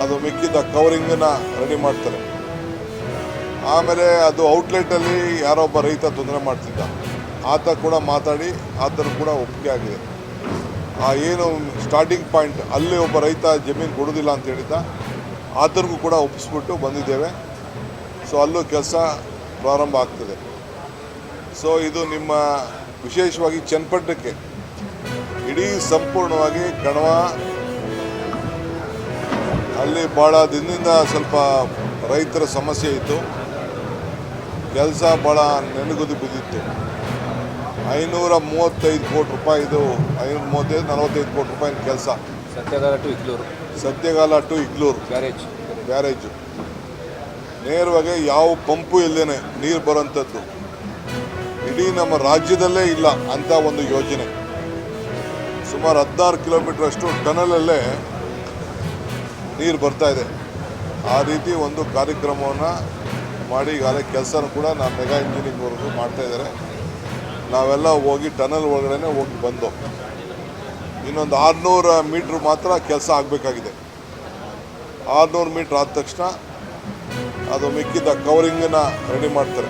ಅದು ಮಿಕ್ಕಿದ ಕವರಿಂಗನ್ನು ರೆಡಿ ಮಾಡ್ತಾರೆ. ಆಮೇಲೆ ಅದು ಔಟ್ಲೆಟಲ್ಲಿ ಯಾರೊಬ್ಬ ರೈತ ತೊಂದರೆ ಮಾಡ್ತಿದ್ದ, ಆತ ಕೂಡ ಮಾತಾಡಿ ಆತನು ಕೂಡ ಒಪ್ಪಿಗೆ ಆಗಿದೆ. ಏನು ಸ್ಟಾರ್ಟಿಂಗ್ ಪಾಯಿಂಟ್ ಅಲ್ಲಿ ಒಬ್ಬ ರೈತ ಜಮೀನು ಕೊಡೋದಿಲ್ಲ ಅಂತ ಹೇಳಿದ್ದ, ಆತನಿಗೂ ಕೂಡ ಒಪ್ಪಿಸ್ಬಿಟ್ಟು ಬಂದಿದ್ದೇವೆ. ಸೊ ಅಲ್ಲೂ ಕೆಲಸ ಪ್ರಾರಂಭ ಆಗ್ತದೆ. ಸೊ ಇದು ನಿಮ್ಮ ವಿಶೇಷವಾಗಿ ಚನ್ನಪಟ್ಟಣಕ್ಕೆ ಇಡೀ ಸಂಪೂರ್ಣವಾಗಿ ಕಣವ ಅಲ್ಲಿ ಭಾಳ ದಿನದಿಂದ ಸ್ವಲ್ಪ ರೈತರ ಸಮಸ್ಯೆ ಇತ್ತು, ಕೆಲಸ ಭಾಳ ನೆನಗುದಿ ಬಿದ್ದಿತ್ತು. 535 ಕೋಟಿ ರೂಪಾಯಿದು 535-45 ಕೋಟಿ ರೂಪಾಯಿನ ಕೆಲಸ. ಸತ್ಯಗಾಲ ಟು ಇಗ್ಲೂರು ಬ್ಯಾರೇಜು ನೇರವಾಗಿ ಯಾವ ಪಂಪು ಇಲ್ಲೇ ನೀರು ಬರೋಂಥದ್ದು ಇಡೀ ನಮ್ಮ ರಾಜ್ಯದಲ್ಲೇ ಇಲ್ಲ ಅಂಥ ಒಂದು ಯೋಜನೆ. ಸುಮಾರು 16 ಕಿಲೋಮೀಟರ್ ಅಷ್ಟು ಟನಲಲ್ಲೇ ನೀರು ಬರ್ತಾ ಇದೆ. ಆ ರೀತಿ ಒಂದು ಕಾರ್ಯಕ್ರಮವನ್ನು ಮಾಡಿ ಈಗಾಗಲೇ ಕೆಲಸನೂ ಕೂಡ ನಾವು ಮೆಗಾ ಇಂಜಿನಿಯರಿಂಗ್ ವರ್ಗು ಮಾಡ್ತಾಯಿದ್ದಾರೆ. ನಾವೆಲ್ಲ ಹೋಗಿ ಟನಲ್ ಒಳಗಡೆ ಹೋಗಿ ಬಂದು ಇನ್ನೊಂದು 600 ಮೀಟ್ರ್ ಮಾತ್ರ ಕೆಲಸ ಆಗಬೇಕಾಗಿದೆ. 600 ಮೀಟ್ರ್ ಆದ ತಕ್ಷಣ ಅದು ಮಿಕ್ಕಿದ ಕವರಿಂಗನ್ನು ರೆಡಿ ಮಾಡ್ತಾರೆ.